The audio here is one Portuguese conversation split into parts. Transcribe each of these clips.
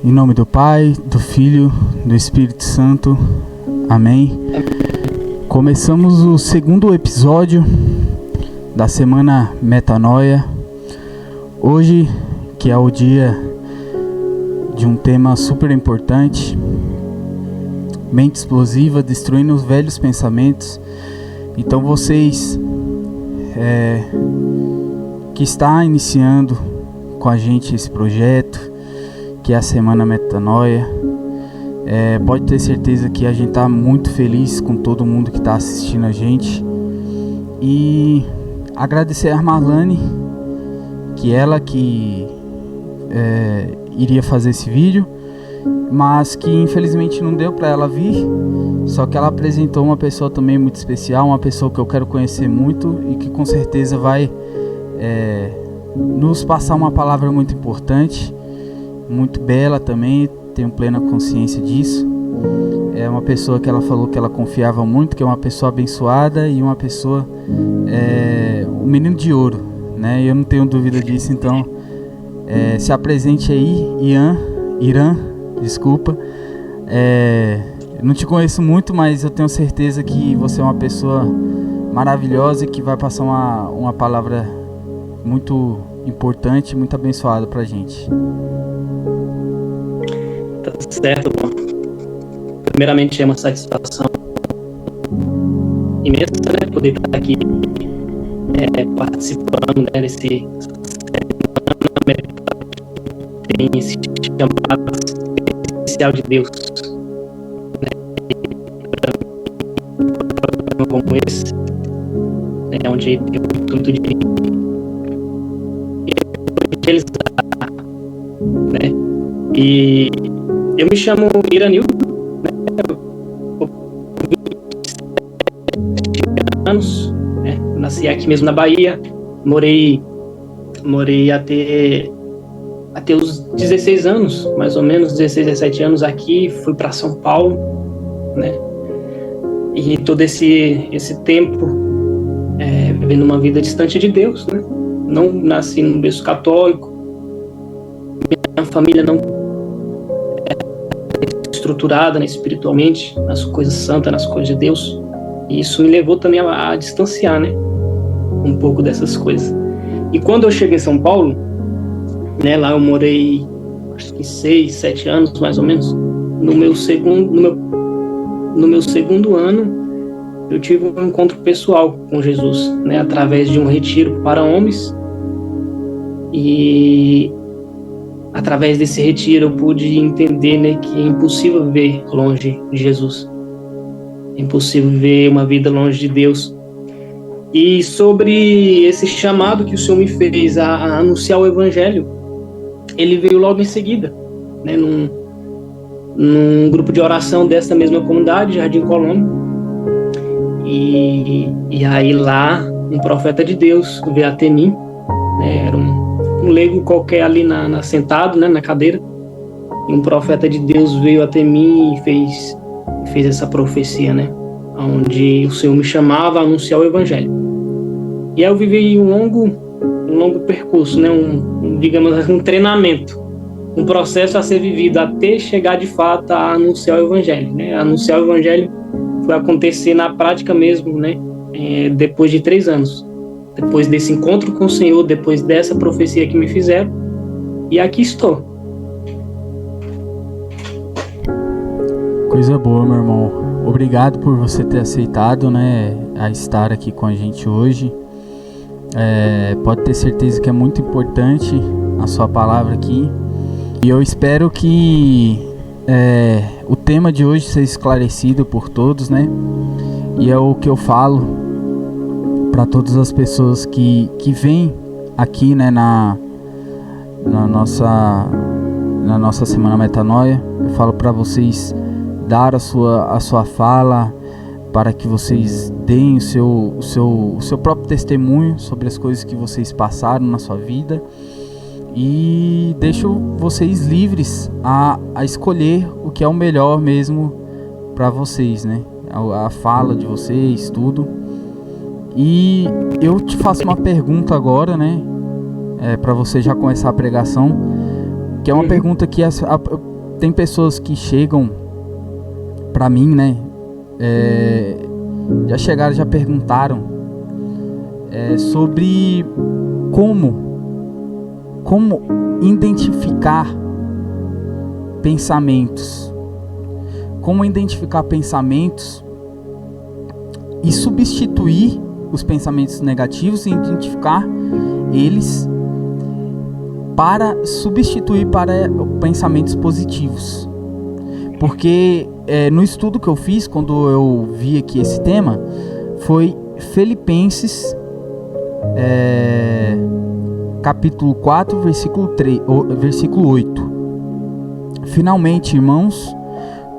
Em nome do Pai, do Filho, do Espírito Santo. Amém. Começamos o segundo episódio da semana Metanoia. Hoje, que é o dia de um tema super importante, mente explosiva, destruindo os velhos pensamentos. Então vocês que está iniciando com a gente esse projeto, que é a Semana Metanoia, pode ter certeza que a gente está muito feliz com todo mundo que está assistindo a gente. E agradecer a Marlane, que ela que iria fazer esse vídeo, mas que infelizmente não deu para ela vir. Só que ela apresentou uma pessoa também muito especial, uma pessoa que eu quero conhecer muito e que com certeza vai nos passar uma palavra muito importante, muito bela também, tenho plena consciência disso. É uma pessoa que ela falou que ela confiava muito, que é uma pessoa abençoada e uma pessoa, um menino de ouro, né? Eu não tenho dúvida disso. Então se apresente aí, Irã, desculpa. Eu não te conheço muito, mas eu tenho certeza que você é uma pessoa maravilhosa e que vai passar uma palavra muito importante, muito abençoada pra gente. Tá certo, bom. Primeiramente é uma satisfação imensa, né, poder estar aqui participando, né, desse tem esse chamado especial de Deus, né, como esse, onde eu tudo de evangelizar, né, e eu me chamo Iranil, né, eu 27 anos, né, nasci aqui mesmo na Bahia, morei até os 16 anos, mais ou menos 16, 17 anos aqui, fui para São Paulo, né, e todo esse tempo vivendo uma vida distante de Deus, né, não nasci num berço católico, minha família não estruturada, né, espiritualmente, nas coisas santas, nas coisas de Deus, e isso me levou também a distanciar, né, um pouco dessas coisas. E quando eu cheguei em São Paulo, né, lá eu morei acho que 6, 7 anos mais ou menos. No meu segundo ano eu tive um encontro pessoal com Jesus, né, através de um retiro para homens, e através desse retiro eu pude entender, né, que é impossível viver longe de Jesus, é impossível viver uma vida longe de Deus. E sobre esse chamado que o Senhor me fez a anunciar o Evangelho, ele veio logo em seguida, né, num grupo de oração dessa mesma comunidade, Jardim Colônia, e aí lá um profeta de Deus veio até mim, né, era um leigo qualquer ali sentado, né, na cadeira, e um profeta de Deus veio até mim e fez essa profecia, né, onde o Senhor me chamava a anunciar o Evangelho. E aí eu vivi um longo percurso, né, digamos assim, um treinamento, um processo a ser vivido até chegar de fato a anunciar o Evangelho, né. Anunciar o Evangelho foi acontecer na prática mesmo, né, depois de 3 anos. Depois desse encontro com o Senhor, depois dessa profecia que me fizeram, e aqui estou. Coisa boa, meu irmão. Obrigado por você ter aceitado, né, a estar aqui com a gente hoje. Pode ter certeza que é muito importante a sua palavra aqui. E eu espero que o tema de hoje seja esclarecido por todos, né? E é o que eu falo para todas as pessoas que vêm aqui, né, na nossa Semana Metanoia. Eu falo para vocês dar a sua fala, para que vocês deem o seu próprio testemunho sobre as coisas que vocês passaram na sua vida, e deixo vocês livres a escolher o que é o melhor mesmo para vocês, né? A fala de vocês, tudo. E eu te faço uma pergunta agora, né? Para você já começar a pregação, que é uma pergunta que tem pessoas que chegam para mim, né? Já chegaram, já perguntaram sobre como identificar pensamentos. Como identificar pensamentos e substituir os pensamentos negativos e identificar eles para substituir para pensamentos positivos. Porque no estudo que eu fiz, quando eu vi aqui esse tema, foi Filipenses capítulo 4, versículo 8. Finalmente, irmãos,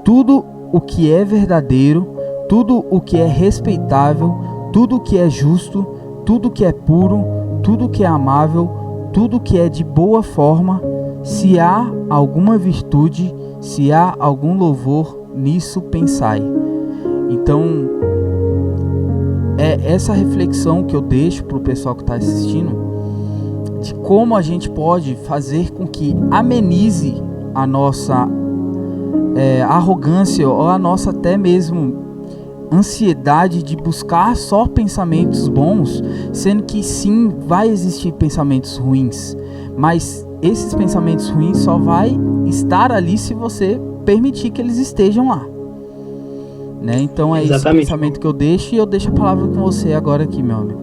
tudo o que é verdadeiro, tudo o que é respeitável, tudo o que é justo, tudo o que é puro, tudo o que é amável, tudo o que é de boa forma, se há alguma virtude, se há algum louvor, nisso pensai. Então, é essa reflexão que eu deixo para o pessoal que está assistindo, de como a gente pode fazer com que amenize a nossa arrogância ou a nossa até mesmo ansiedade de buscar só pensamentos bons, sendo que sim, vai existir pensamentos ruins, mas esses pensamentos ruins só vai estar ali se você permitir que eles estejam lá, né? Então é Exatamente. Esse pensamento que eu deixo, e eu deixo a palavra com você agora aqui, meu amigo.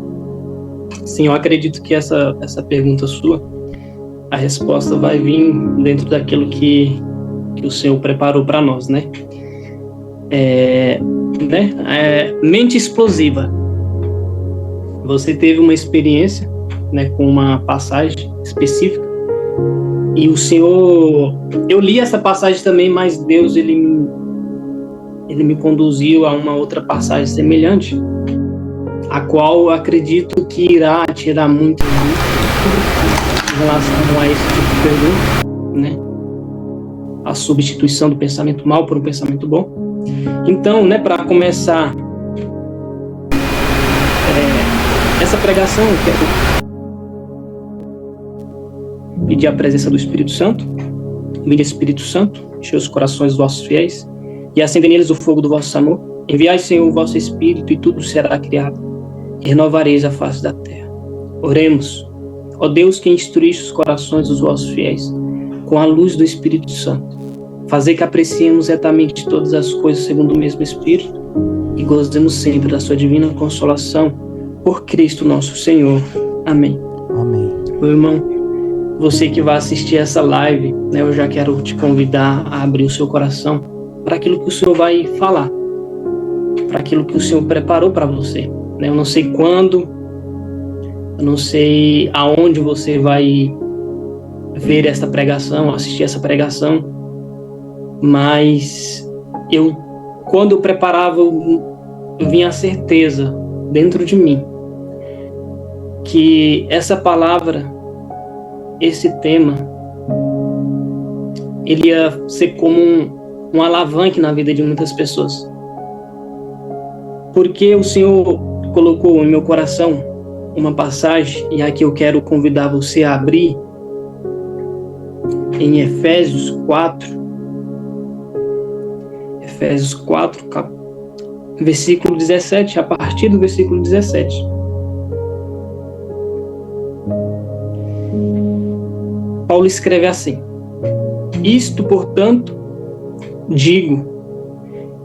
Sim, eu acredito que essa pergunta sua, a resposta vai vir dentro daquilo que o Senhor preparou para nós, né? Mente explosiva. Você teve uma experiência, né, com uma passagem específica, e o Senhor, eu li essa passagem também, mas Deus ele me conduziu a uma outra passagem semelhante, a qual eu acredito que irá tirar muito em relação a esse tipo de pergunta, né? A substituição do pensamento mal por um pensamento bom. Então, né, para começar essa pregação, eu quero pedir a presença do Espírito Santo. Vinde, Espírito Santo, enche os corações dos vossos fiéis e acende neles o fogo do vosso amor. Enviai, Senhor, o vosso Espírito, e tudo será criado, e renovareis a face da terra. Oremos. Ó Deus, que instruíste os corações dos vossos fiéis com a luz do Espírito Santo, fazer que apreciemos retamente todas as coisas segundo o mesmo Espírito e gozemos sempre da sua divina consolação, por Cristo nosso Senhor. Amém. Amém. Meu irmão, você que vai assistir essa live, né, eu já quero te convidar a abrir o seu coração para aquilo que o Senhor vai falar, para aquilo que o Senhor preparou para você, né? Eu não sei quando, eu não sei aonde você vai ver esta pregação, assistir essa pregação, mas quando eu preparava, eu vinha a certeza dentro de mim que essa palavra, esse tema, ele ia ser como um alavanque na vida de muitas pessoas, porque o Senhor colocou em meu coração uma passagem, e aqui eu quero convidar você a abrir em Efésios 4, versículo 17, a partir do versículo 17. Paulo escreve assim: Isto, portanto, digo,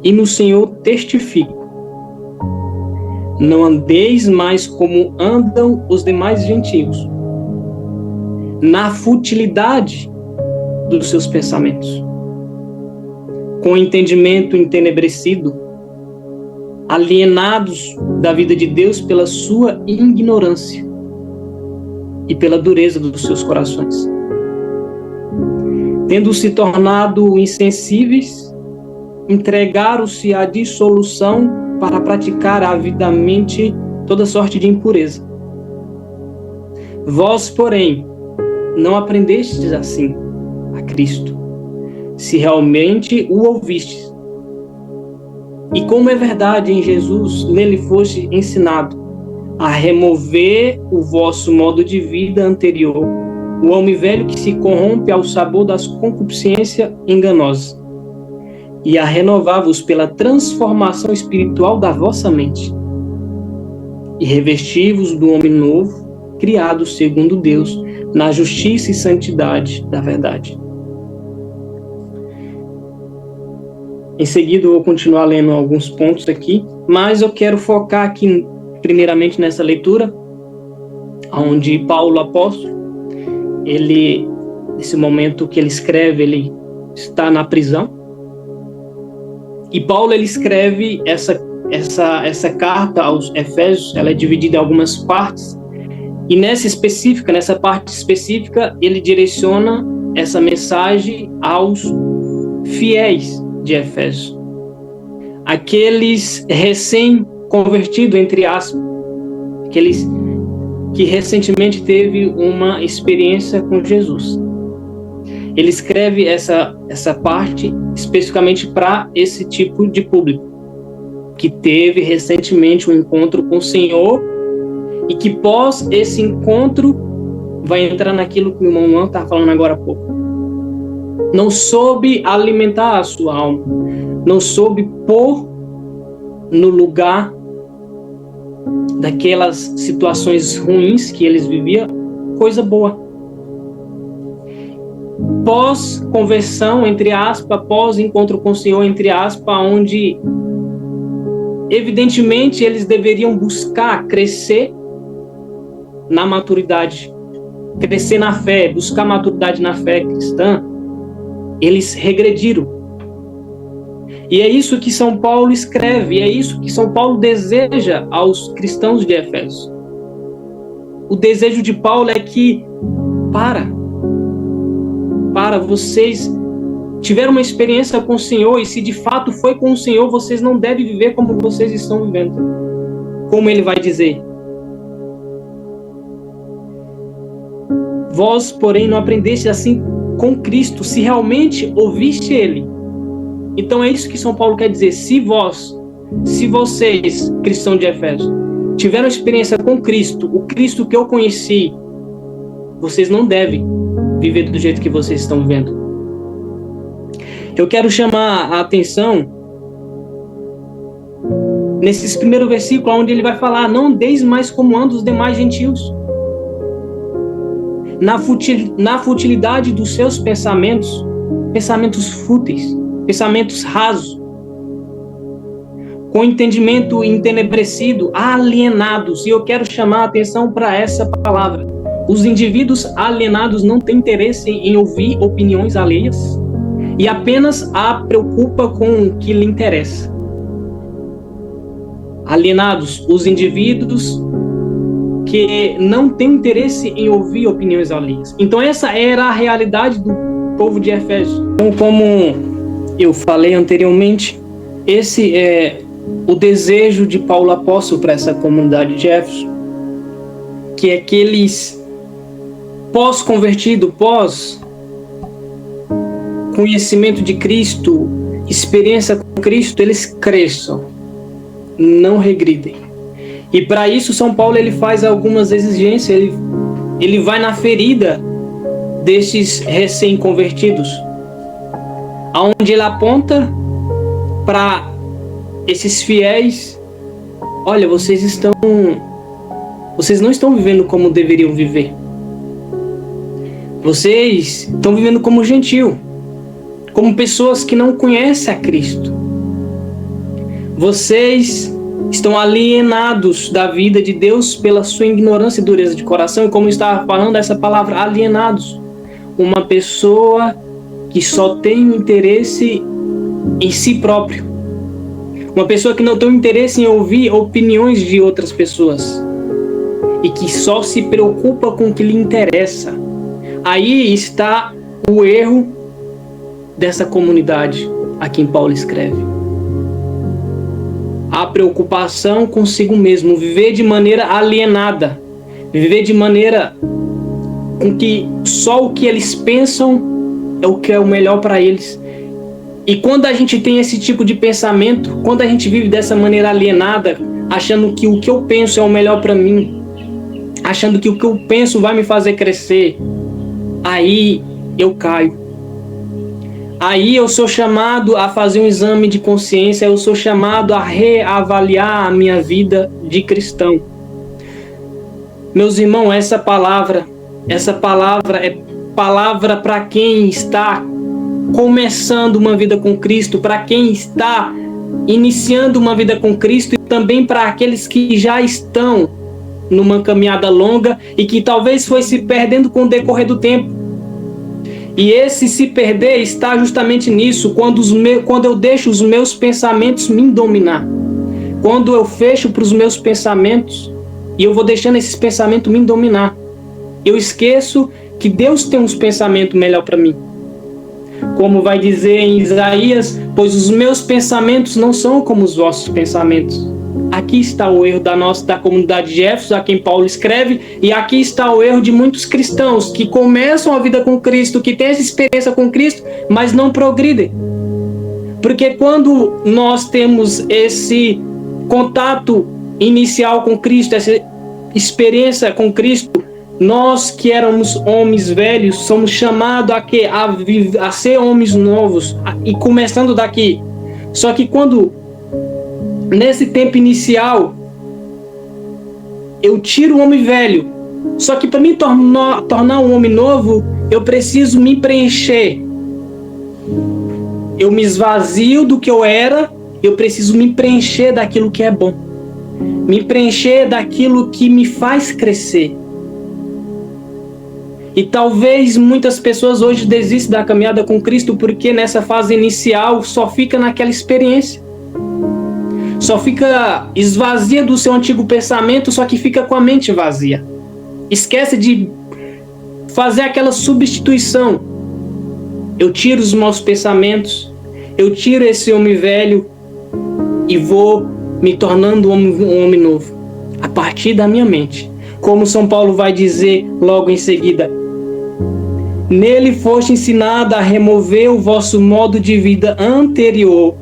e no Senhor testifico, não andeis mais como andam os demais gentios, na futilidade dos seus pensamentos, com o entendimento entenebrecido, alienados da vida de Deus pela sua ignorância e pela dureza dos seus corações, tendo se tornado insensíveis, entregaram-se à dissolução para praticar avidamente toda sorte de impureza. Vós, porém, não aprendestes assim a Cristo, se realmente o ouvistes, e como é verdade em Jesus, nele foste ensinado a remover o vosso modo de vida anterior, o homem velho que se corrompe ao sabor das concupiscências enganosas, e a renovai-vos pela transformação espiritual da vossa mente, e revesti-vos do homem novo, criado segundo Deus, na justiça e santidade da verdade. Em seguida, eu vou continuar lendo alguns pontos aqui, mas eu quero focar aqui, primeiramente, nessa leitura, onde Paulo, apóstolo, nesse momento que ele escreve, ele está na prisão. E Paulo, ele escreve essa carta aos Efésios, ela é dividida em algumas partes, e nessa parte específica, ele direciona essa mensagem aos fiéis de Efésios, aqueles recém-convertidos, entre aspas, aqueles que recentemente teve uma experiência com Jesus. Ele escreve essa parte especificamente para esse tipo de público, que teve recentemente um encontro com o Senhor e que pós esse encontro vai entrar naquilo que o irmão Luan está falando agora há pouco. Não soube alimentar a sua alma, não soube pôr no lugar daquelas situações ruins que eles viviam, coisa boa. Pós-conversão, entre aspas, pós-encontro com o Senhor, entre aspas, onde evidentemente eles deveriam buscar crescer na maturidade, crescer na fé, buscar maturidade na fé cristã, eles regrediram. E é isso que São Paulo escreve, é isso que São Paulo deseja aos cristãos de Efésios. O desejo de Paulo é que, vocês tiveram uma experiência com o Senhor, e se de fato foi com o Senhor, vocês não devem viver como vocês estão vivendo. Como ele vai dizer: vós, porém, não aprendeste assim com Cristo, se realmente ouviste Ele. Então é isso que São Paulo quer dizer. Se vocês, cristãos de Efésios, tiveram experiência com Cristo, o Cristo que eu conheci, vocês não devem viver do jeito que vocês estão vivendo. Eu quero chamar a atenção nesses primeiros versículos, onde ele vai falar: não andeis mais como andam os demais gentios, na futilidade dos seus pensamentos fúteis, pensamentos rasos, com entendimento entenebrecido, alienados. E eu quero chamar a atenção para essa palavra. Os indivíduos alienados não têm interesse em ouvir opiniões alheias e apenas a preocupa com o que lhe interessa. Alienados, os indivíduos que não têm interesse em ouvir opiniões alheias. Então essa era a realidade do povo de Efésios. Então, como eu falei anteriormente, esse é o desejo de Paulo apóstolo para essa comunidade de Éfeso, que é que eles, pós-convertido, pós-conhecimento de Cristo, experiência com Cristo, eles cresçam, não regridem. E para isso São Paulo ele faz algumas exigências, ele vai na ferida desses recém-convertidos, aonde ele aponta para esses fiéis: olha, vocês não estão vivendo como deveriam viver. Vocês estão vivendo como gentil, como pessoas que não conhecem a Cristo. Vocês estão alienados da vida de Deus pela sua ignorância e dureza de coração. E como eu estava falando, essa palavra alienados, uma pessoa que só tem um interesse em si próprio, uma pessoa que não tem um interesse em ouvir opiniões de outras pessoas e que só se preocupa com o que lhe interessa. Aí está o erro dessa comunidade a quem Paulo escreve. A preocupação consigo mesmo, viver de maneira alienada, viver de maneira com que só o que eles pensam é o que é o melhor para eles. E quando a gente tem esse tipo de pensamento, quando a gente vive dessa maneira alienada, achando que o que eu penso é o melhor para mim, achando que o que eu penso vai me fazer crescer, aí eu caio. Aí eu sou chamado a fazer um exame de consciência, eu sou chamado a reavaliar a minha vida de cristão. Meus irmãos, essa palavra é palavra para quem está começando uma vida com Cristo, para quem está iniciando uma vida com Cristo e também para aqueles que já estão numa caminhada longa e que talvez foi se perdendo com o decorrer do tempo. E esse se perder está justamente nisso, quando eu deixo os meus pensamentos me dominar. Quando eu fecho para os meus pensamentos e eu vou deixando esses pensamentos me dominar. Eu esqueço que Deus tem uns pensamentos melhor para mim. Como vai dizer em Isaías, pois os meus pensamentos não são como os vossos pensamentos. Aqui está o erro da comunidade de Éfeso, a quem Paulo escreve, e aqui está o erro de muitos cristãos que começam a vida com Cristo, que têm essa experiência com Cristo, mas não progridem. Porque quando nós temos esse contato inicial com Cristo, essa experiência com Cristo, nós que éramos homens velhos, somos chamados a ser homens novos, e começando daqui. Só que quando, nesse tempo inicial, eu tiro o homem velho, só que para me tornar um homem novo, eu preciso me preencher. Eu me esvazio do que eu era, eu preciso me preencher daquilo que é bom. Me preencher daquilo que me faz crescer. E talvez muitas pessoas hoje desistam da caminhada com Cristo porque nessa fase inicial só fica naquela experiência. Só fica esvazia do seu antigo pensamento, só que fica com a mente vazia. Esquece de fazer aquela substituição. Eu tiro os maus pensamentos, eu tiro esse homem velho e vou me tornando um homem novo. A partir da minha mente. Como São Paulo vai dizer logo em seguida: nele foste ensinado a remover o vosso modo de vida anterior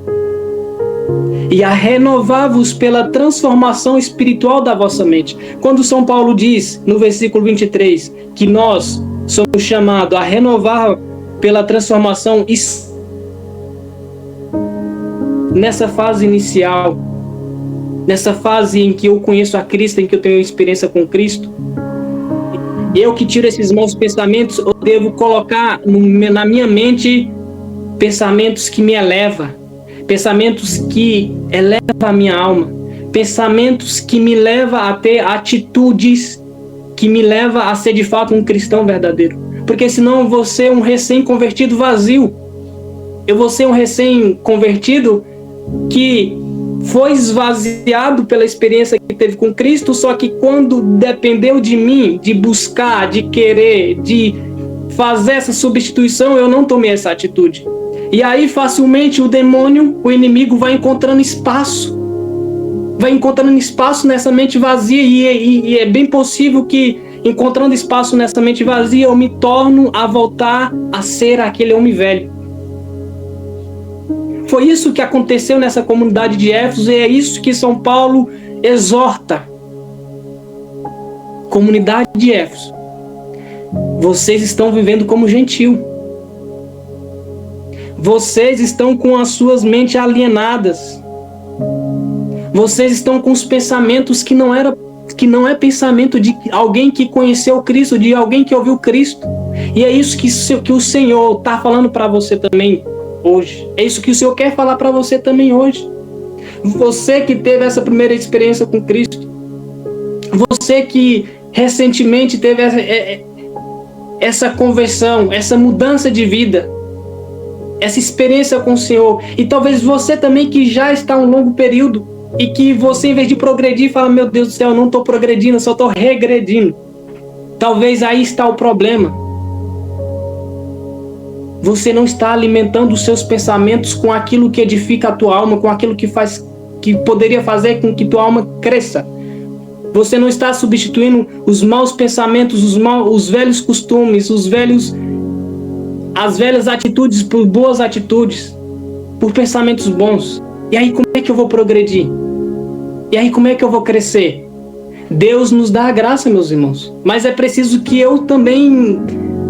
e a renovar-vos pela transformação espiritual da vossa mente. Quando São Paulo diz, no versículo 23, que nós somos chamados a renovar pela transformação nessa fase inicial, nessa fase em que eu conheço a Cristo, em que eu tenho experiência com Cristo, eu que tiro esses maus pensamentos, eu devo colocar na minha mente pensamentos que me elevam, pensamentos que elevam a minha alma, pensamentos que me levam a ter atitudes que me levam a ser de fato um cristão verdadeiro. Porque senão eu vou ser um recém-convertido vazio. Eu vou ser um recém-convertido que foi esvaziado pela experiência que teve com Cristo, só que quando dependeu de mim, de buscar, de querer, de fazer essa substituição, eu não tomei essa atitude. E aí facilmente o demônio, o inimigo, vai encontrando espaço nessa mente vazia, e é bem possível que, encontrando espaço nessa mente vazia, eu me torno a voltar a ser aquele homem velho. Foi isso que aconteceu nessa comunidade de Éfeso, e é isso que São Paulo exorta. Comunidade de Éfeso, vocês estão vivendo como gentil. Vocês estão com as suas mentes alienadas. Vocês estão com os pensamentos que não é pensamento de alguém que conheceu Cristo, de alguém que ouviu Cristo. E é isso que o Senhor está falando para você também hoje. É isso que o Senhor quer falar para você também hoje. Você que teve essa primeira experiência com Cristo, você que recentemente teve essa conversão, essa mudança de vida, essa experiência com o Senhor, e talvez você também que já está um longo período e que você, em vez de progredir, fala: meu Deus do céu, eu não estou progredindo, eu só estou regredindo. Talvez aí está o problema. Você não está alimentando os seus pensamentos com aquilo que edifica a tua alma, com aquilo que poderia fazer com que tua alma cresça. Você não está substituindo os maus pensamentos, os velhos costumes, as velhas atitudes por boas atitudes, por pensamentos bons. E aí como é que eu vou progredir? E aí como é que eu vou crescer? Deus nos dá a graça, meus irmãos, mas é preciso que eu também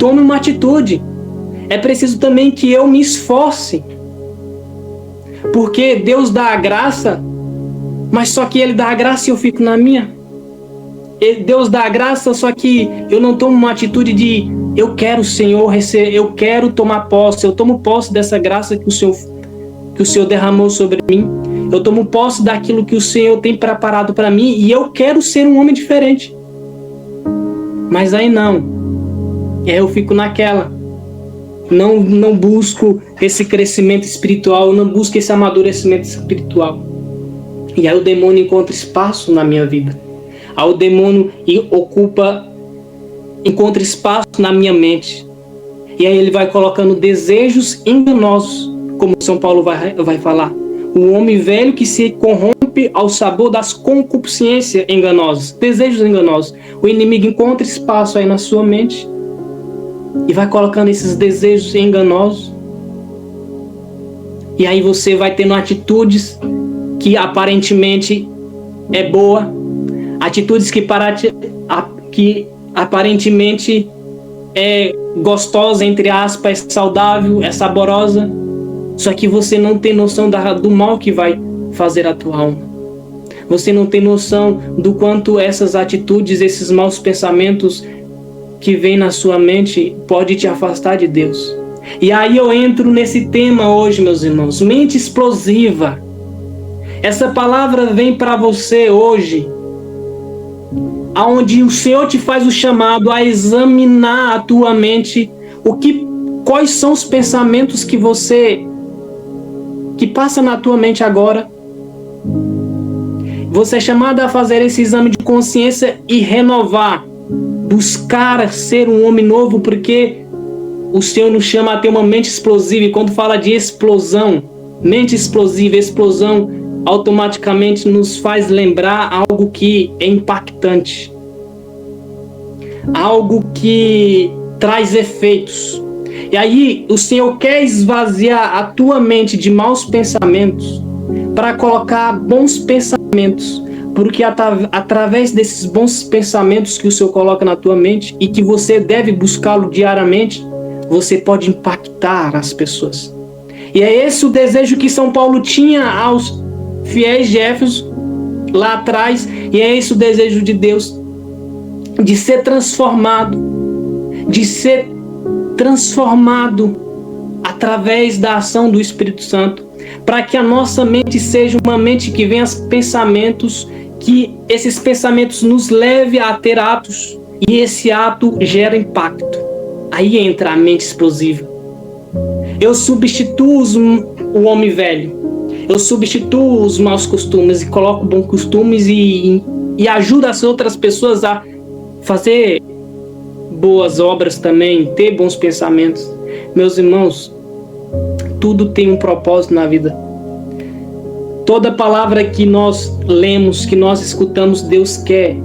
tome uma atitude. É preciso também que eu me esforce. Porque Deus dá a graça, mas só que Ele dá a graça e eu fico na minha. Deus dá a graça, só que eu não tomo uma atitude de eu quero, Senhor, eu quero tomar posse. Eu tomo posse dessa graça que o Senhor derramou sobre mim. Eu tomo posse daquilo que o Senhor tem preparado para mim e eu quero ser um homem diferente. Mas aí não. E aí eu fico naquela. Não busco esse crescimento espiritual, não busco esse amadurecimento espiritual. E aí o demônio encontra espaço na minha vida. Aí o demônio encontra espaço na minha mente. E aí ele vai colocando desejos enganosos, como São Paulo vai falar. O homem velho que se corrompe ao sabor das concupiscências enganosas, desejos enganosos. O inimigo encontra espaço aí na sua mente e vai colocando esses desejos enganosos. E aí você vai tendo atitudes que aparentemente é boa, atitudes que aparentemente é gostosa, entre aspas, é saudável, é saborosa, só que você não tem noção do mal que vai fazer a tua alma. Você não tem noção do quanto essas atitudes, esses maus pensamentos que vêm na sua mente pode te afastar de Deus. E aí eu entro nesse tema hoje, meus irmãos, mente explosiva. Essa palavra vem para você hoje, aonde o Senhor te faz o chamado a examinar a tua mente, quais são os pensamentos que passa na tua mente agora. Você é chamado a fazer esse exame de consciência e renovar, buscar ser um homem novo, porque o Senhor nos chama a ter uma mente explosiva. E quando fala de explosão, mente explosiva, explosão, automaticamente nos faz lembrar algo que é impactante, algo que traz efeitos. E aí o Senhor quer esvaziar a tua mente de maus pensamentos para colocar bons pensamentos, porque através desses bons pensamentos que o Senhor coloca na tua mente e que você deve buscá-lo diariamente, você pode impactar as pessoas. E é esse o desejo que São Paulo tinha aos fiéis de Éfeso lá atrás, e é esse o desejo de Deus, de ser transformado através da ação do Espírito Santo, para que a nossa mente seja uma mente que venha pensamentos, que esses pensamentos nos leve a ter atos, e esse ato gera impacto. Aí entra a mente explosiva. Eu substituo o homem velho, eu substituo os maus costumes e coloco bons costumes e ajudo as outras pessoas a fazer boas obras também, ter bons pensamentos. Meus irmãos, tudo tem um propósito na vida. Toda palavra que nós lemos, que nós escutamos, Deus quer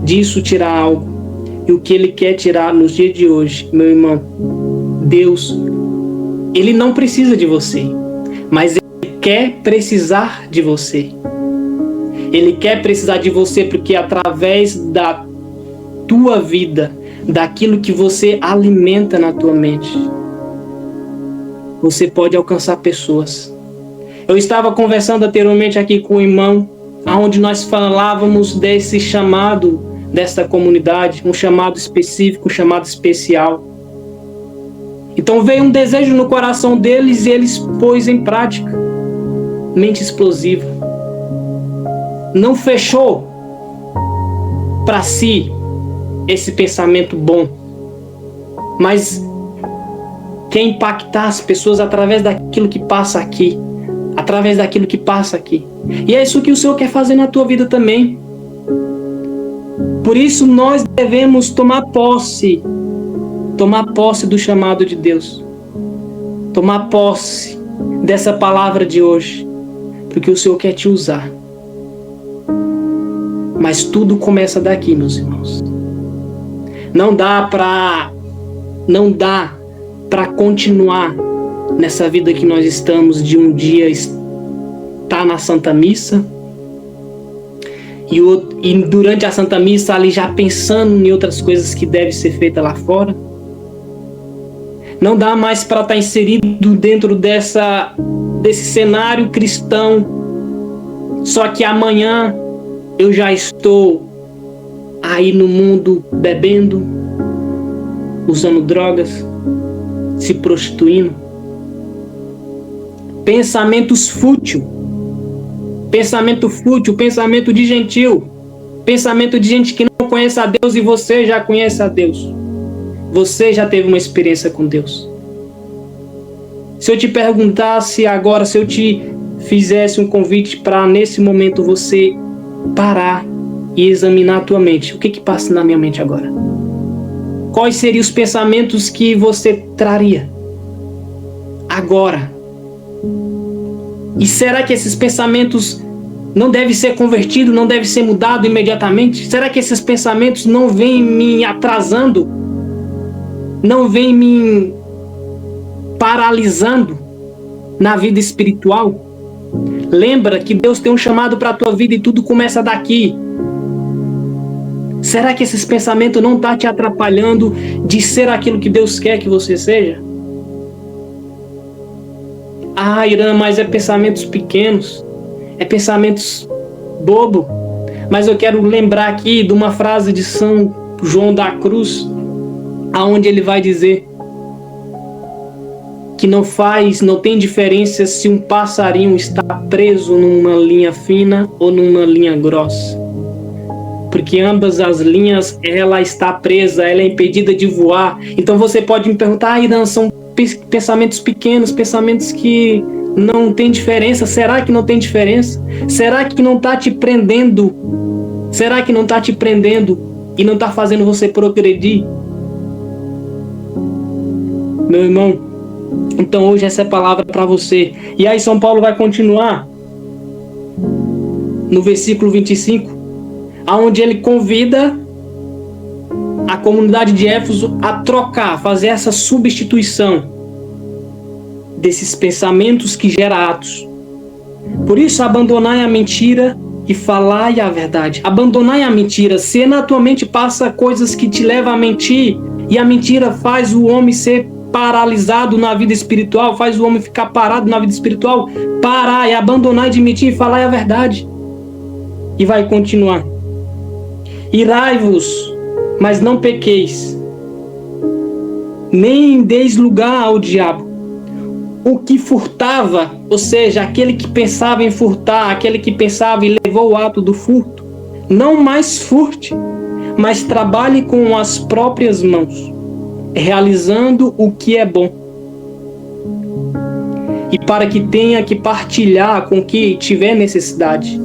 disso tirar algo. E o que Ele quer tirar nos dias de hoje, meu irmão, Deus, Ele não precisa de você, mas Ele quer precisar de você. Ele quer precisar de você porque através da tua vida, daquilo que você alimenta na tua mente, você pode alcançar pessoas. Eu estava conversando anteriormente aqui com o irmão, onde nós falávamos desse chamado desta comunidade, um chamado específico, um chamado especial. Então veio um desejo no coração deles e eles pôs em prática. Mente explosiva. Não fechou para si esse pensamento bom, mas quer impactar as pessoas através daquilo que passa aqui, através daquilo que passa aqui. E é isso que o Senhor quer fazer na tua vida também. Por isso nós devemos tomar posse do chamado de Deus, tomar posse dessa palavra de hoje, porque o Senhor quer te usar. Mas tudo começa daqui, meus irmãos. Não dá para continuar nessa vida que nós estamos, de um dia estar na Santa Missa e durante a Santa Missa ali já pensando em outras coisas que devem ser feitas lá fora. Não dá mais para estar inserido dentro desse cenário cristão. Só que amanhã eu já estou aí no mundo bebendo, usando drogas, se prostituindo. Pensamentos fútil, pensamento de gentil, pensamento de gente que não conhece a Deus, e você já conhece a Deus. Você já teve uma experiência com Deus. Se eu te perguntasse agora, se eu te fizesse um convite para nesse momento você parar e examinar a tua mente, o que passa na minha mente agora? Quais seriam os pensamentos que você traria agora? E será que esses pensamentos não devem ser convertidos, não devem ser mudados imediatamente? Será que esses pensamentos não vêm me atrasando? Não vêm me paralisando na vida espiritual? Lembra que Deus tem um chamado para a tua vida e tudo começa daqui. Será que esses pensamentos não estão te atrapalhando de ser aquilo que Deus quer que você seja? Ah, Irã, mas é pensamentos pequenos, é pensamentos bobo. Mas eu quero lembrar aqui de uma frase de São João da Cruz, aonde ele vai dizer que não tem diferença se um passarinho está preso numa linha fina ou numa linha grossa. Porque ambas as linhas, ela está presa, ela é impedida de voar. Então você pode me perguntar, Irã, são pensamentos pequenos, pensamentos que não tem diferença. Será que não tem diferença? Será que não está te prendendo? Será que não está te prendendo e não está fazendo você progredir? Meu irmão, então hoje essa é a palavra para você. E aí São Paulo vai continuar no versículo 25, aonde ele convida a comunidade de Éfeso a trocar, fazer essa substituição desses pensamentos que geram atos. Por isso, abandonai a mentira e falai a verdade. Abandonai a mentira. Se na tua mente passa coisas que te levam a mentir, e a mentira faz o homem ser paralisado na vida espiritual, faz o homem ficar parado na vida espiritual, parai, abandonai de mentir e falai a verdade. E vai continuar. Irai-vos, mas não pequeis, nem deis lugar ao diabo. O que furtava, ou seja, aquele que pensava em furtar, aquele que pensava e levou o ato do furto, não mais furte, mas trabalhe com as próprias mãos, realizando o que é bom. E para que tenha que partilhar com quem tiver necessidade.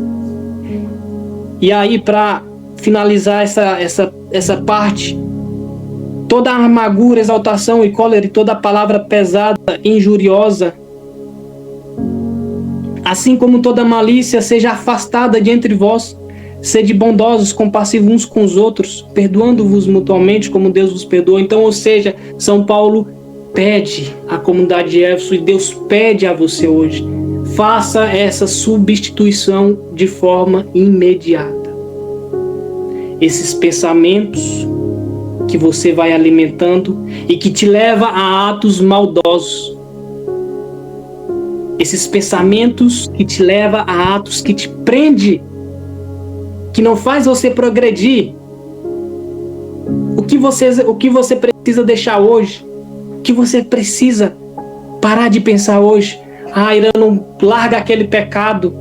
E aí, para finalizar essa parte, toda amargura, exaltação e cólera e toda palavra pesada, injuriosa, assim como toda malícia, seja afastada de entre vós. Sede bondosos, compassivos uns com os outros, perdoando-vos mutuamente como Deus vos perdoa. Então, ou seja, São Paulo pede à comunidade de Éfeso, e Deus pede a você hoje, faça essa substituição de forma imediata. Esses pensamentos que você vai alimentando e que te leva a atos maldosos. Esses pensamentos que te levam a atos que te prende, que não faz você progredir. O que você precisa deixar hoje? O que você precisa parar de pensar hoje? Ah, Irã, não larga aquele pecado.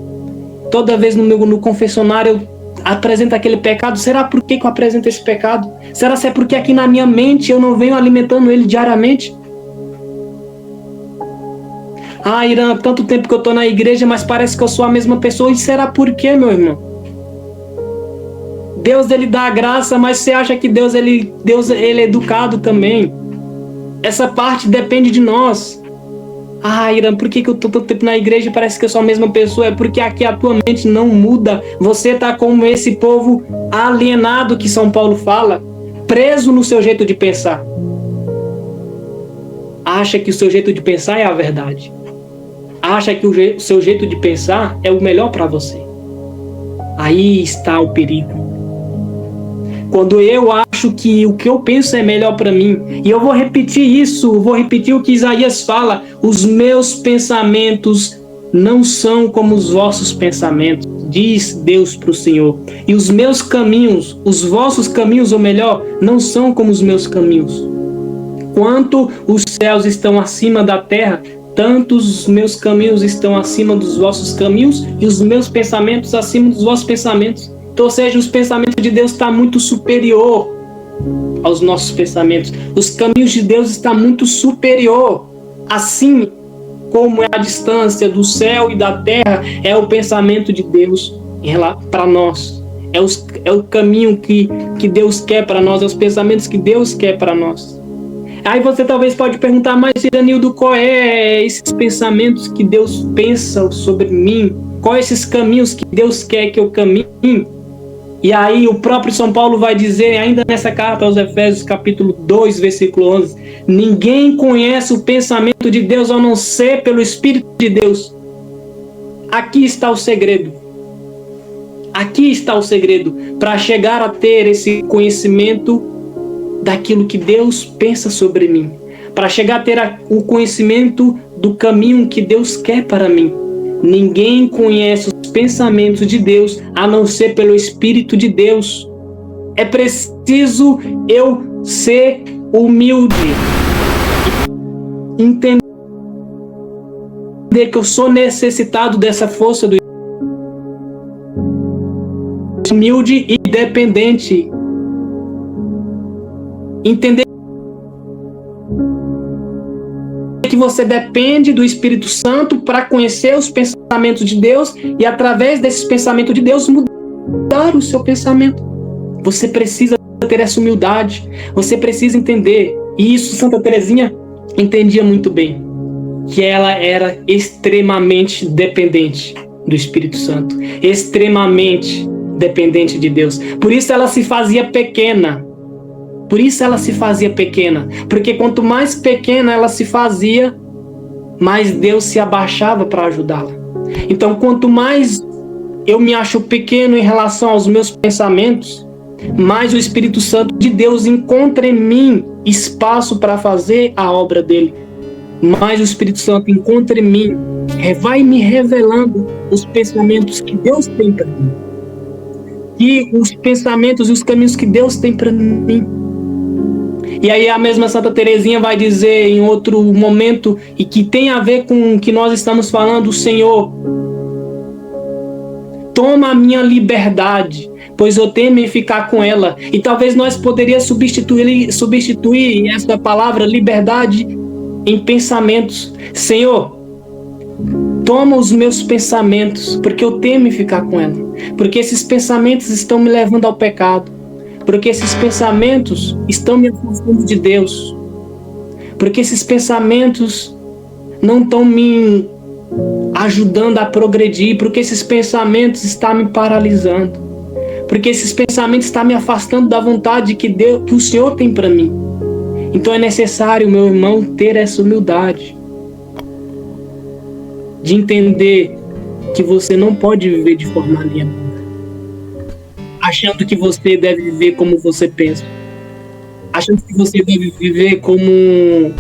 Toda vez no confessionário eu apresento aquele pecado. Será por que eu apresento esse pecado? Será se é porque aqui na minha mente eu não venho alimentando ele diariamente? Ah, Irã, tanto tempo que eu estou na igreja, mas parece que eu sou a mesma pessoa. E será por quê, meu irmão? Deus, ele dá a graça, mas você acha que Deus ele é educado também? Essa parte depende de nós. Ah, Irã, por que eu estou tanto tempo na igreja e parece que eu sou a mesma pessoa? É porque aqui a tua mente não muda. Você está como esse povo alienado que São Paulo fala, preso no seu jeito de pensar. Acha que o seu jeito de pensar é a verdade. Acha que o seu jeito de pensar é o melhor para você. Aí está o perigo. Quando eu acho acho que o que eu penso é melhor para mim. E eu vou repetir isso, vou repetir o que Isaías fala: os meus pensamentos não são como os vossos pensamentos, diz Deus para o Senhor. E os meus caminhos, os vossos caminhos, ou melhor, não são como os meus caminhos. Quanto os céus estão acima da terra, tanto os meus caminhos estão acima dos vossos caminhos e os meus pensamentos acima dos vossos pensamentos. Então, ou seja, os pensamentos de Deus estão muito superior aos nossos pensamentos. Os caminhos de Deus estão muito superior. Assim como é a distância do céu e da terra, é o pensamento de Deus para nós. É o caminho que Deus quer para nós, é os pensamentos que Deus quer para nós. Aí você talvez pode perguntar: mas Iranildo, qual é esses pensamentos que Deus pensa sobre mim? Quais esses caminhos que Deus quer que eu caminhe? E aí o próprio São Paulo vai dizer, ainda nessa carta aos Efésios, capítulo 2, versículo 11: ninguém conhece o pensamento de Deus a não ser pelo Espírito de Deus. Aqui está o segredo. Aqui está o segredo para chegar a ter esse conhecimento daquilo que Deus pensa sobre mim, para chegar a ter o conhecimento do caminho que Deus quer para mim. Ninguém conhece os pensamentos de Deus a não ser pelo Espírito de Deus. É preciso eu ser humilde, entender que eu sou necessitado dessa força do humilde e dependente. Entender que você depende do Espírito Santo para conhecer os pensamentos de Deus e, através desses pensamentos de Deus, mudar o seu pensamento. Você precisa ter essa humildade, você precisa entender. E isso Santa Teresinha entendia muito bem, que ela era extremamente dependente do Espírito Santo, extremamente dependente de Deus. Por isso ela se fazia pequena. Porque quanto mais pequena ela se fazia, mais Deus se abaixava para ajudá-la. Então, quanto mais eu me acho pequeno em relação aos meus pensamentos, mais o Espírito Santo de Deus encontra em mim espaço para fazer a obra dele. Mais o Espírito Santo encontra em mim, vai me revelando os pensamentos que Deus tem para mim. E os pensamentos e os caminhos que Deus tem para mim. E aí a mesma Santa Teresinha vai dizer em outro momento, e que tem a ver com o que nós estamos falando: Senhor, toma a minha liberdade, pois eu temo em ficar com ela. E talvez nós poderíamos substituir essa palavra liberdade em pensamentos. Senhor, toma os meus pensamentos, porque eu temo em ficar com ela. Porque esses pensamentos estão me levando ao pecado. Porque esses pensamentos estão me afastando de Deus. Porque esses pensamentos não estão me ajudando a progredir. Porque esses pensamentos estão me paralisando. Porque esses pensamentos estão me afastando da vontade que o Senhor tem para mim. Então é necessário, meu irmão, ter essa humildade de entender que você não pode viver de forma alienada, achando que você deve viver como você pensa, achando que você deve viver como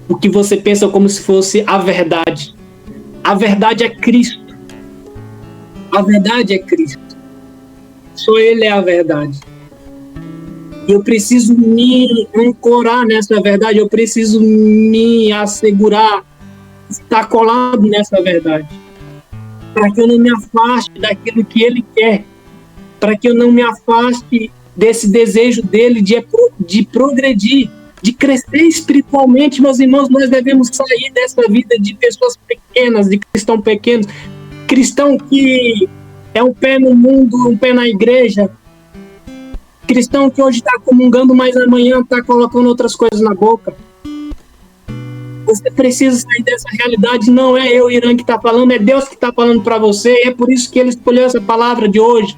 o que você pensa, como se fosse a verdade. A verdade é Cristo. A verdade é Cristo. Só Ele é a verdade. Eu preciso me ancorar nessa verdade, eu preciso me assegurar, estar colado nessa verdade, para que eu não me afaste daquilo que Ele quer, para que eu não me afaste desse desejo dele de progredir, de crescer espiritualmente. Meus irmãos, nós devemos sair dessa vida de pessoas pequenas, de cristão pequenos, cristão que é um pé no mundo, um pé na igreja, cristão que hoje está comungando, mas amanhã está colocando outras coisas na boca. Você precisa sair dessa realidade. Não é eu, Irã, que está falando, é Deus que está falando para você. É por isso que Ele escolheu essa palavra de hoje.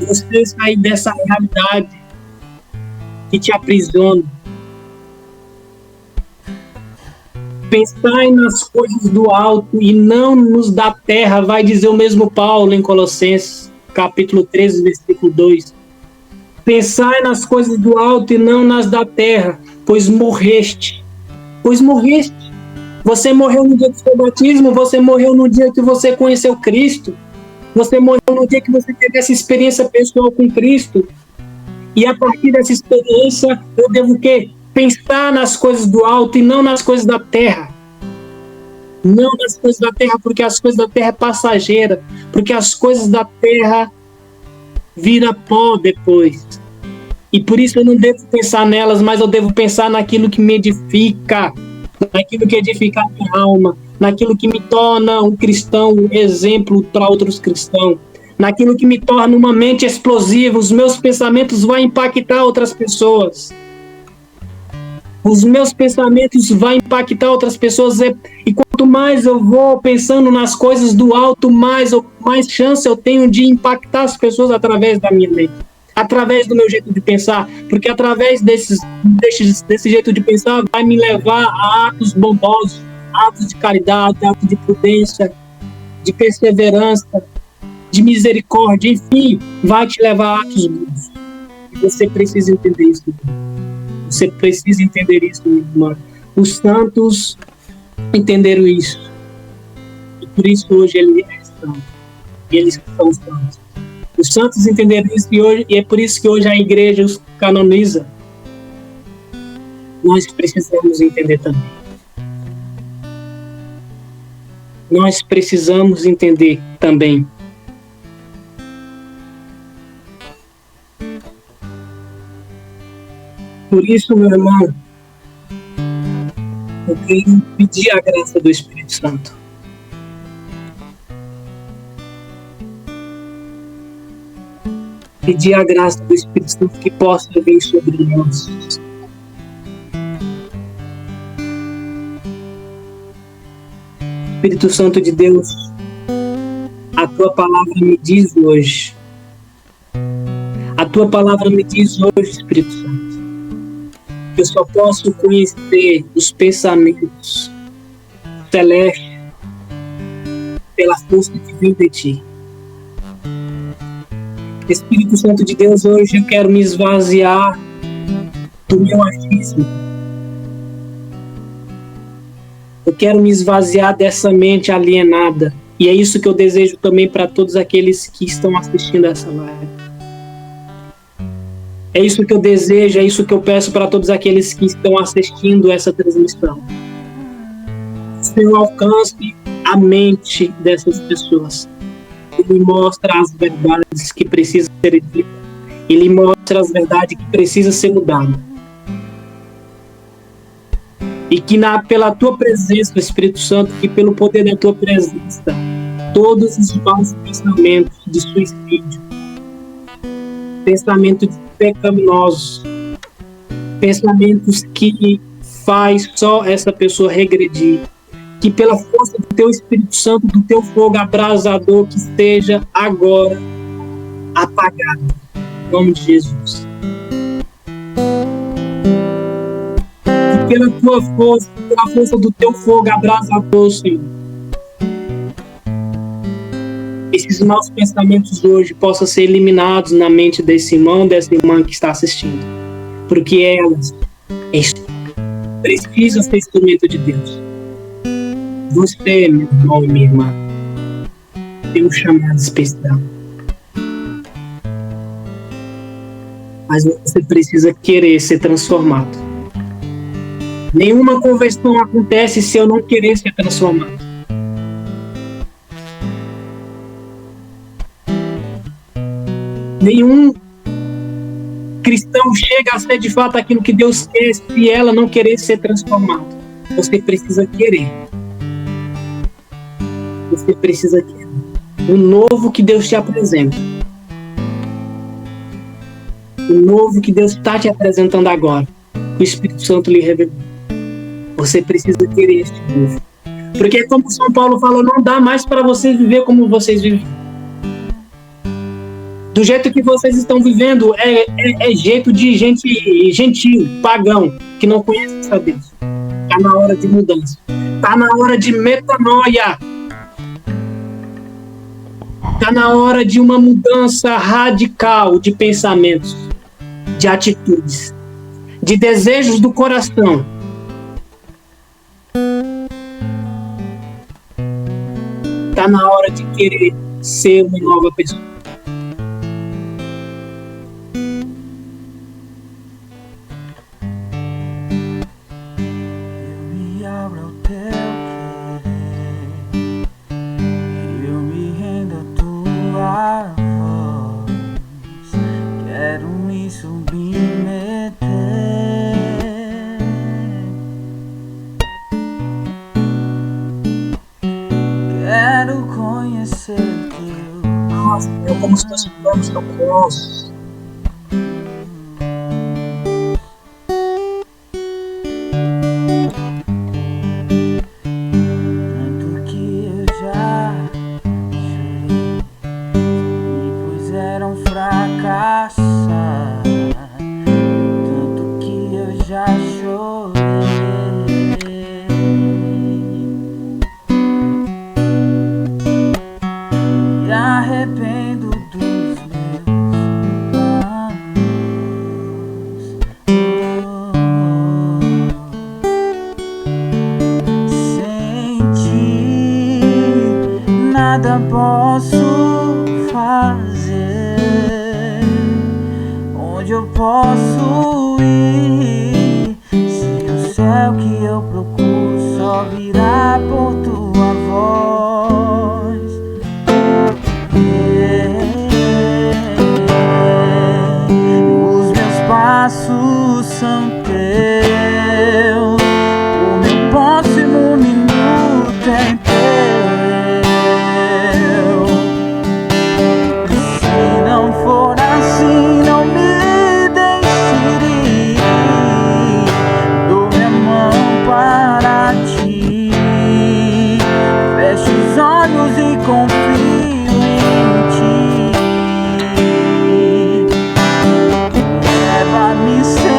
Você sair dessa realidade que te aprisiona. Pensai nas coisas do alto e não nos da terra, vai dizer o mesmo Paulo em Colossenses. capítulo 13, versículo 2. Pensai nas coisas do alto e não nas da terra, pois morreste. Pois morreste. Você morreu no dia do seu batismo, você morreu no dia que você conheceu Cristo, você morreu no dia que você teve essa experiência pessoal com Cristo. E a partir dessa experiência, eu devo o quê? Pensar nas coisas do alto e não nas coisas da terra. Não nas coisas da terra, porque as coisas da terra é passageira, porque as coisas da terra vira pó depois. E por isso eu não devo pensar nelas, mas eu devo pensar naquilo que me edifica, naquilo que edifica a minha alma, naquilo que me torna um cristão, um exemplo para outros cristãos, naquilo que me torna uma mente explosiva. Os meus pensamentos vão impactar outras pessoas. Os meus pensamentos vão impactar outras pessoas. E quanto mais eu vou pensando nas coisas do alto, mais chance eu tenho de impactar as pessoas através da minha mente, através do meu jeito de pensar. Porque através desse jeito de pensar vai me levar a atos bondosos, atos de caridade, atos de prudência, de perseverança, de misericórdia, enfim, vai te levar a atos bons. E você precisa entender isso. Você precisa entender isso, minha irmã. Os santos entenderam isso. E por isso hoje ele é santo. E eles são santos. Os santos entenderam isso e é por isso que hoje a igreja os canoniza. Nós precisamos entender também. Nós precisamos entender também. Por isso, meu irmão, eu quero pedir a graça do Espírito Santo. Pedir a graça do Espírito Santo que possa vir sobre nós. Espírito Santo de Deus, a Tua palavra me diz hoje. A Tua palavra me diz hoje, Espírito Santo, que eu só posso conhecer os pensamentos celestes pela força que vem de Ti. Espírito Santo de Deus, hoje eu quero me esvaziar do meu achismo. Eu quero me esvaziar dessa mente alienada. E é isso que eu desejo também para todos aqueles que estão assistindo essa live. É isso que eu desejo, é isso que eu peço para todos aqueles que estão assistindo essa transmissão. Senhor, alcance a mente dessas pessoas. Ele mostra as verdades que precisam ser ditas. Ele mostra as verdades que precisam ser mudadas. E que pela Tua presença, Espírito Santo, que pelo poder da Tua presença, todos os maus pensamentos de suicídio, pensamentos pecaminosos, pensamentos que faz só essa pessoa regredir, que pela força do Teu Espírito Santo, do Teu fogo abrasador, que esteja agora apagado, em nome de Jesus. Que pela Tua força, pela força do Teu fogo abrasador, Senhor, esses maus pensamentos hoje possam ser eliminados na mente desse irmão, dessa irmã que está assistindo, porque elas precisam ser instrumento de Deus. Você, meu irmão e minha irmã, tem um chamado especial. Mas você precisa querer ser transformado. Nenhuma conversão acontece se eu não querer ser transformado. Nenhum cristão chega a ser de fato aquilo que Deus quer se ela não querer ser transformada. Você precisa querer. Você precisa querer. O novo que Deus te apresenta. O novo que Deus está te apresentando agora. O Espírito Santo lhe revelou. Você precisa querer este novo. Porque como São Paulo falou, não dá mais para vocês viver como vocês vivem. Do jeito que vocês estão vivendo é jeito de gente gentil, pagão, que não conhece a Deus. Está na hora de mudança. Está na hora de metanoia. Está na hora de uma mudança radical de pensamentos, de atitudes, de desejos do coração. Está na hora de querer ser uma nova pessoa. É como se nós estivéssemos no cross. Tanto que eu já chorei, me puseram fracassar. Tanto que eu já chorei. Me arrependo dos meus planos. Sem ti nada posso fazer. Onde eu posso ir se o céu que eu procuro só virá por tua voz? Os meus passos são teus, o meu próximo minuto é teu. Se não for assim, não me deixe ir. Dou minha mão para ti, feche os olhos e confio em ti. Leva-me, Senhor.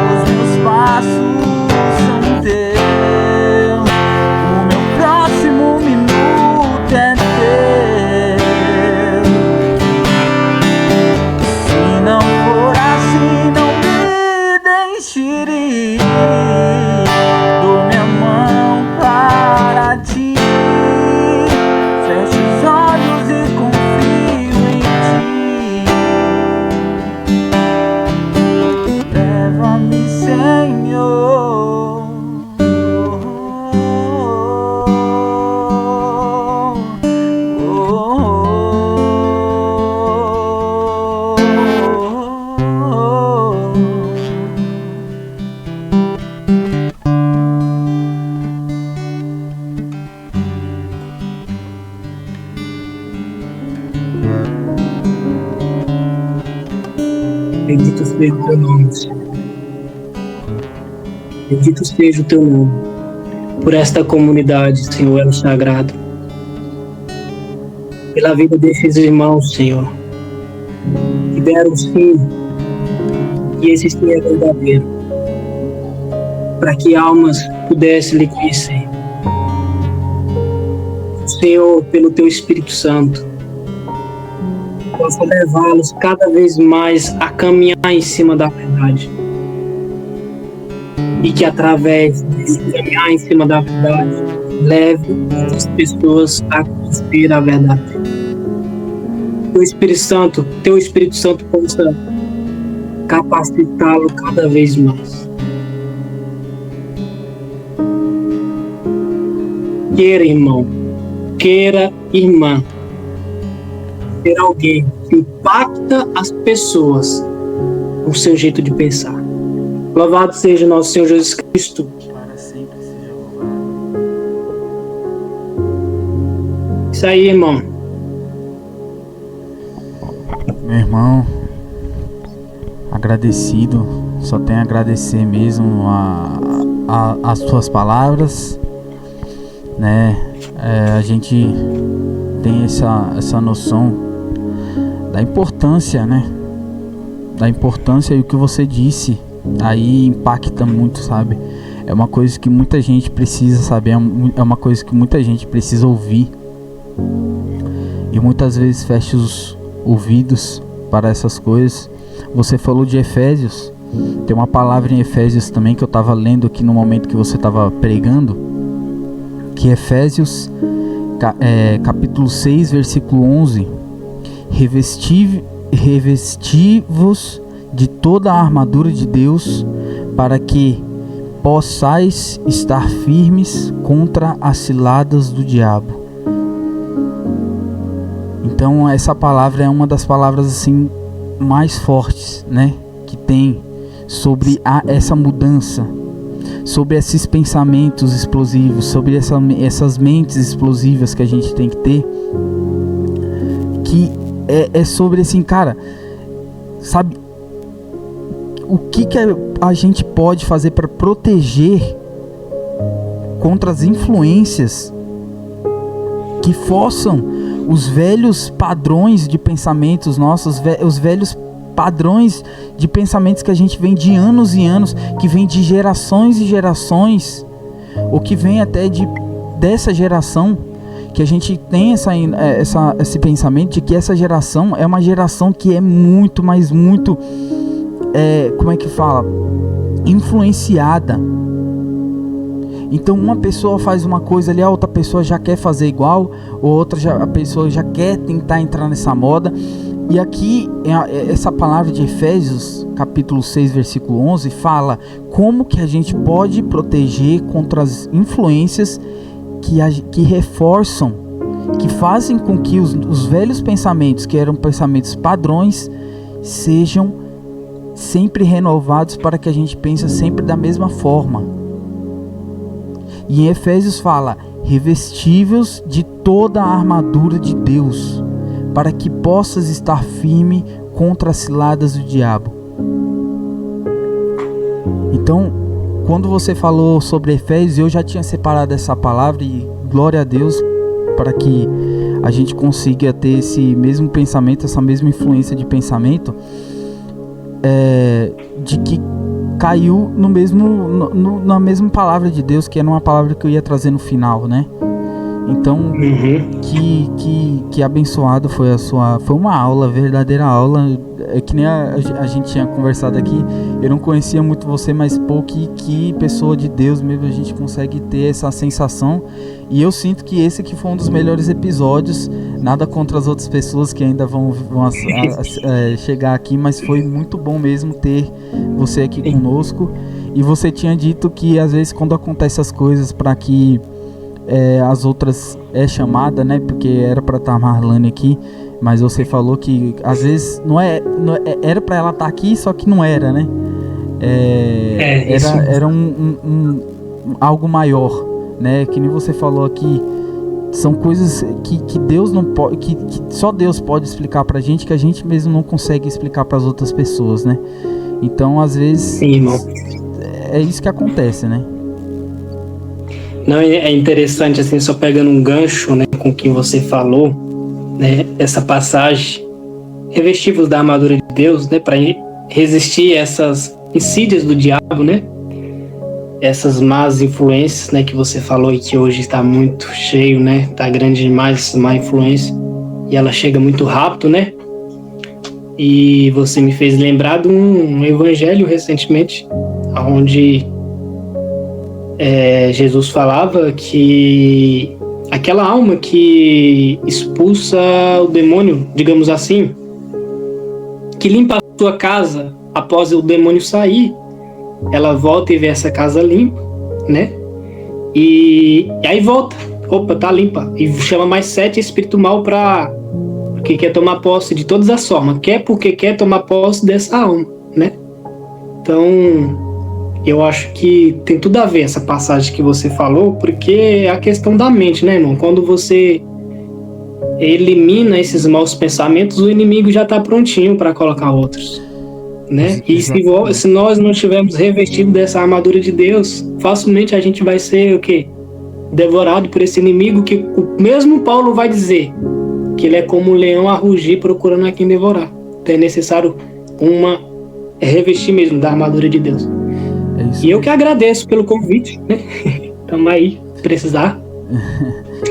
Os meus passos são teus, o meu próximo minuto é teu. Se não for assim, não me deixe ir. Dou minha mão para ti, feche os olhos e confio em ti. Leva-me, Senhor. Bendito seja o teu nome, Senhor. Bendito seja o teu nome por esta comunidade, Senhor, é o sagrado. Pela vida desses irmãos, Senhor, que deram sim, e esse sim é verdadeiro, para que almas pudessem lhe conhecer. Senhor, pelo teu Espírito Santo, possa levá-los cada vez mais a caminhar em cima da verdade. E que através de caminhar em cima da verdade, leve as pessoas a conhecer a verdade. Teu Espírito Santo possa capacitá-lo cada vez mais. Queira, irmão, queira, irmã, ser alguém que impacta as pessoas com o seu jeito de pensar. Louvado seja nosso Senhor Jesus Cristo. Para sempre seja louvado. Isso aí, irmão. Meu irmão, agradecido, só tenho a agradecer mesmo as tuas palavras, né? A gente tem essa noção da importância, né? Da importância, e o que você disse aí impacta muito, sabe? É uma coisa que muita gente precisa saber, é uma coisa que muita gente precisa ouvir. E muitas vezes fecha os ouvidos para essas coisas. Você falou de Efésios. Tem uma palavra em Efésios também que eu estava lendo aqui no momento que você estava pregando. Que Efésios capítulo 6, versículo 11. Revesti-vos de toda a armadura de Deus, para que possais estar firmes contra as ciladas do diabo. Então essa palavra é uma das palavras assim mais fortes, né, que tem sobre essa mudança, sobre esses pensamentos explosivos, sobre essas mentes explosivas que a gente tem que ter, que é sobre assim, cara, sabe, o que a gente pode fazer para proteger contra as influências que forçam os velhos padrões de pensamentos nossos, os velhos padrões de pensamentos que a gente vem de anos e anos, que vem de gerações e gerações, ou que vem até dessa geração, que a gente tem esse pensamento de que essa geração é uma geração que é muito, mas muito, como é que fala? Influenciada. Então uma pessoa faz uma coisa ali, a outra pessoa já quer fazer igual, ou a pessoa já quer tentar entrar nessa moda. E aqui, essa palavra de Efésios, capítulo 6, versículo 11, fala como que a gente pode proteger contra as influências que reforçam, que fazem com que os velhos pensamentos, que eram pensamentos padrões, sejam sempre renovados para que a gente pense sempre da mesma forma. E em Efésios fala: revesti-vos de toda a armadura de Deus, para que possas estar firme contra as ciladas do diabo. Então, quando você falou sobre Efésios, eu já tinha separado essa palavra, e glória a Deus para que a gente consiga ter esse mesmo pensamento, essa mesma influência de pensamento, de que caiu na mesma palavra de Deus, que era uma palavra que eu ia trazer no final, né? Então, que abençoado foi foi uma aula, verdadeira aula. É que nem a gente tinha conversado aqui, eu não conhecia muito você, mas que pessoa de Deus mesmo, a gente consegue ter essa sensação. E eu sinto que esse aqui foi um dos melhores episódios. Nada contra as outras pessoas que ainda vão chegar aqui, mas foi muito bom mesmo ter você aqui conosco. E você tinha dito que às vezes quando acontece essas coisas, para que as outras chamada, né? Porque era para estar a Marlane aqui, mas você falou que às vezes não era para ela estar aqui, só que não era, né? Era algo maior, né? Que nem você falou aqui, são coisas que Deus não pode, que só Deus pode explicar pra gente, que a gente mesmo não consegue explicar para as outras pessoas, né? Então às vezes sim, irmão, é isso que acontece, né? Não, é interessante, assim, só pegando um gancho, né, com o que você falou, né, essa passagem, revesti-vos da armadura de Deus, né, para resistir essas insídias do diabo, né, essas más influências, né, que você falou e que hoje está muito cheio, né, tá grande demais essa má influência, e ela chega muito rápido, né, e você me fez lembrar de um evangelho recentemente, onde Jesus falava que aquela alma que expulsa o demônio, digamos assim, que limpa a sua casa após o demônio sair, ela volta e vê essa casa limpa, né? E aí volta, opa, tá limpa, e chama mais 7 espírito mal porque quer tomar posse de todas as formas, porque quer tomar posse dessa alma, né? Então, eu acho que tem tudo a ver essa passagem que você falou, porque é a questão da mente, né, irmão? Quando você elimina esses maus pensamentos, o inimigo já está prontinho para colocar outros, né? E se nós não tivermos revestido dessa armadura de Deus, facilmente a gente vai ser o quê? Devorado por esse inimigo, que o mesmo Paulo vai dizer que ele é como um leão a rugir procurando a quem devorar. Então é necessário revestir mesmo da armadura de Deus. É isso e eu que agradeço pelo convite, né? Tamo aí, precisar.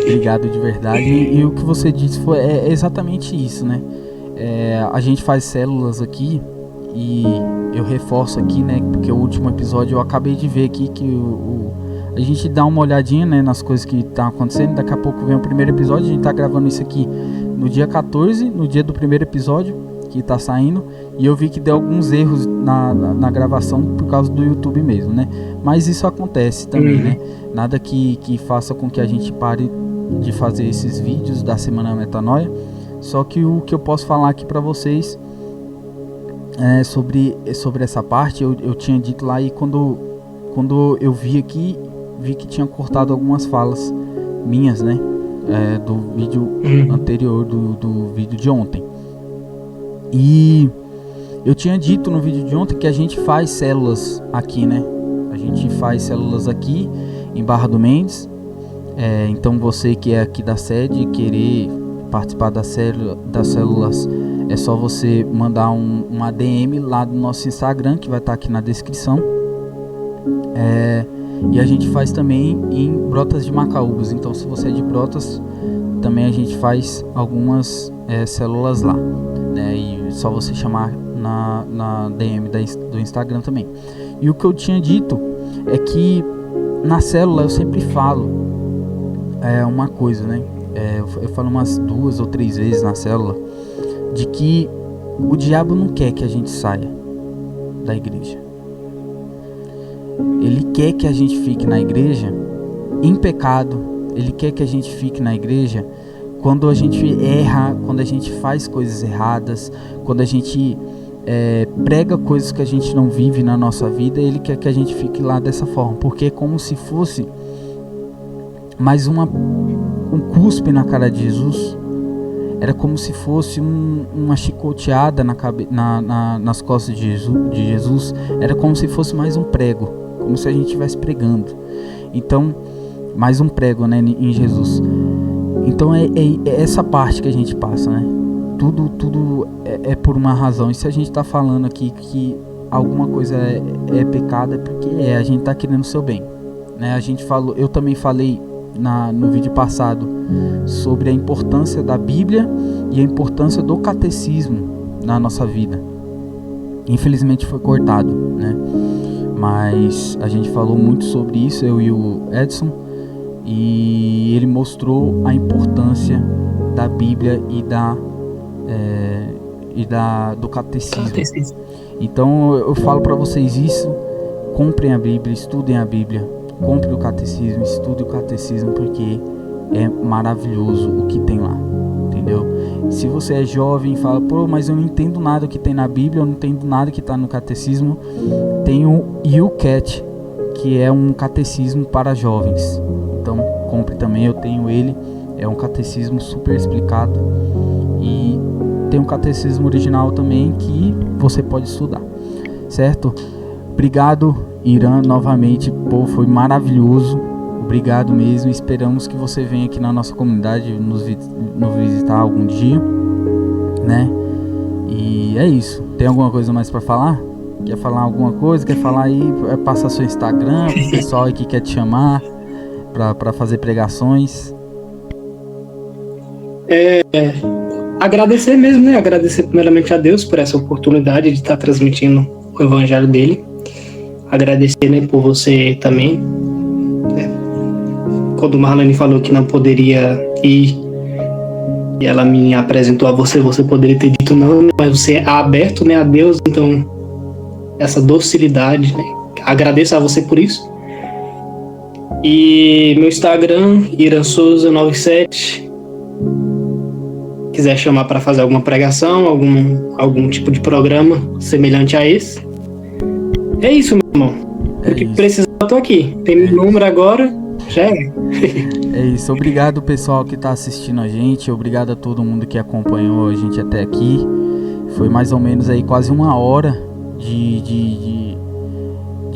Obrigado de verdade. E o que você disse é exatamente isso, né? A gente faz células aqui e eu reforço aqui, né? Porque o último episódio eu acabei de ver aqui que a gente dá uma olhadinha, né, nas coisas que estão acontecendo. Daqui a pouco vem o primeiro episódio. A gente tá gravando isso aqui no dia 14, no dia do primeiro episódio que tá saindo. E eu vi que deu alguns erros na gravação por causa do YouTube mesmo, né? Mas isso acontece também, né? Nada que faça com que a gente pare de fazer esses vídeos da Semana Metanoia. Só que o que eu posso falar aqui para vocês sobre essa parte, eu tinha dito lá, e quando eu vi aqui, vi que tinha cortado algumas falas minhas, né? Do vídeo anterior, do vídeo de ontem. E eu tinha dito no vídeo de ontem que a gente faz células aqui, né? A gente faz células aqui em Barra do Mendes. Então você que é aqui da sede e querer participar das células, é só você mandar um ADM lá do nosso Instagram, que vai estar aqui na descrição. E a gente faz também em Brotas de Macaúbas. Então se você é de Brotas, também a gente faz algumas células lá, né? E só você chamar na DM do Instagram também. E o que eu tinha dito é que na célula eu sempre falo uma coisa, né? Eu falo umas 2 ou 3 vezes na célula de que o diabo não quer que a gente saia da igreja. Ele quer que a gente fique na igreja em pecado. Ele quer que a gente fique na igreja quando a gente erra, quando a gente faz coisas erradas, quando a gente prega coisas que a gente não vive na nossa vida. Ele quer que a gente fique lá dessa forma, porque é como se fosse mais um cuspe na cara de Jesus. Era como se fosse uma chicoteada nas costas de Jesus. Era como se fosse mais um prego, como se a gente estivesse pregando. Então, mais um prego, né, em Jesus. Então é essa parte que a gente passa, né? Tudo é por uma razão. E se a gente está falando aqui que alguma coisa é pecado, é porque a gente está querendo o seu bem, né? Eu também falei no vídeo passado sobre a importância da Bíblia e a importância do catecismo na nossa vida. Infelizmente foi cortado, né? Mas a gente falou muito sobre isso, eu e o Edson, e ele mostrou a importância da Bíblia do catecismo. Então eu falo para vocês isso: comprem a Bíblia, estudem a Bíblia, compre o catecismo, estude o catecismo, porque é maravilhoso o que tem lá, entendeu? Se você é jovem e fala, mas eu não entendo nada que tem na Bíblia, eu não entendo nada que está no catecismo, tem o YouCat, que é um catecismo para jovens. Então compre também, eu tenho ele, é um catecismo super explicado, e tem um catecismo original também que você pode estudar, certo? Obrigado, Irã, novamente, foi maravilhoso, obrigado mesmo. Esperamos que você venha aqui na nossa comunidade nos visitar algum dia, né? E é isso. Tem alguma coisa mais para falar? Quer falar alguma coisa? Quer falar aí? Passar seu Instagram pro pessoal aí que quer te chamar para fazer pregações. Agradecer mesmo, né? Agradecer primeiramente a Deus por essa oportunidade de estar transmitindo o evangelho dele. Agradecer, né, por você também, né? Quando Marlene falou que não poderia ir e ela me apresentou a você poderia ter dito não, né? Mas você é aberto, né, a Deus. Então essa docilidade, né? Agradeço a você por isso. E meu Instagram, iransouza97. Quiser chamar para fazer alguma pregação, algum tipo de programa semelhante a esse. É isso, meu irmão. O que precisar, eu tô aqui. Tem meu número agora, já é. É isso. Obrigado, pessoal que tá assistindo a gente. Obrigado a todo mundo que acompanhou a gente até aqui. Foi mais ou menos aí quase 1 hora de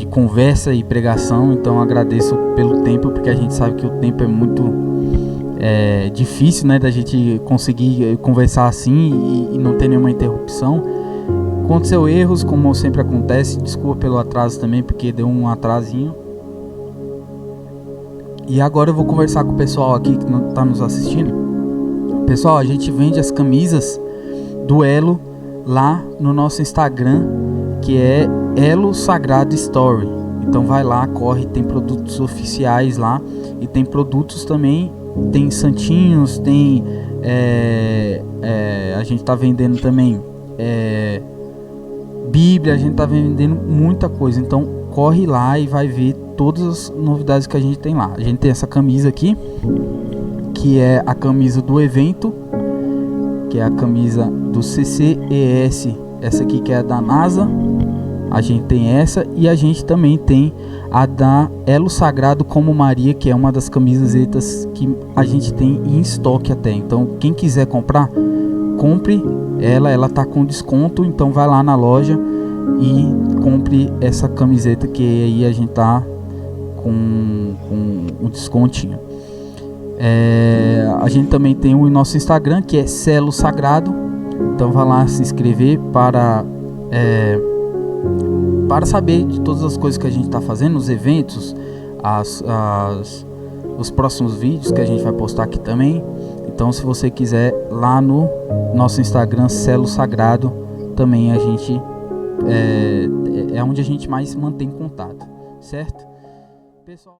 conversa e pregação. Então agradeço pelo tempo, porque a gente sabe que o tempo é muito difícil, né, da gente conseguir conversar assim e não ter nenhuma interrupção. Aconteceu erros, como sempre acontece. Desculpa pelo atraso também, porque deu um atrasinho. E agora eu vou conversar com o pessoal aqui que está nos assistindo. Pessoal, a gente vende as camisas do Elo lá no nosso Instagram, que é Elo Sagrado Story. Então vai lá, corre, tem produtos oficiais lá. E tem produtos também, tem santinhos, tem... a gente está vendendo também Bíblia, a gente está vendendo muita coisa. Então corre lá e vai ver todas as novidades que a gente tem lá. A gente tem essa camisa aqui, que é a camisa do evento, que é a camisa do CCES, essa aqui que é a da NASA. A gente tem essa, e a gente também tem a da Elo Sagrado como Maria, que é uma das camisetas que a gente tem em estoque até. Então quem quiser comprar, compre ela tá com desconto, então vai lá na loja e compre essa camiseta, que aí a gente tá com um descontinho. A gente também tem o nosso Instagram, que é Celo Sagrado. Então vai lá se inscrever para saber de todas as coisas que a gente está fazendo, os eventos, os próximos vídeos que a gente vai postar aqui também. Então se você quiser, lá no nosso Instagram, Celo Sagrado, também a gente é onde a gente mais mantém contato, certo? Pessoal...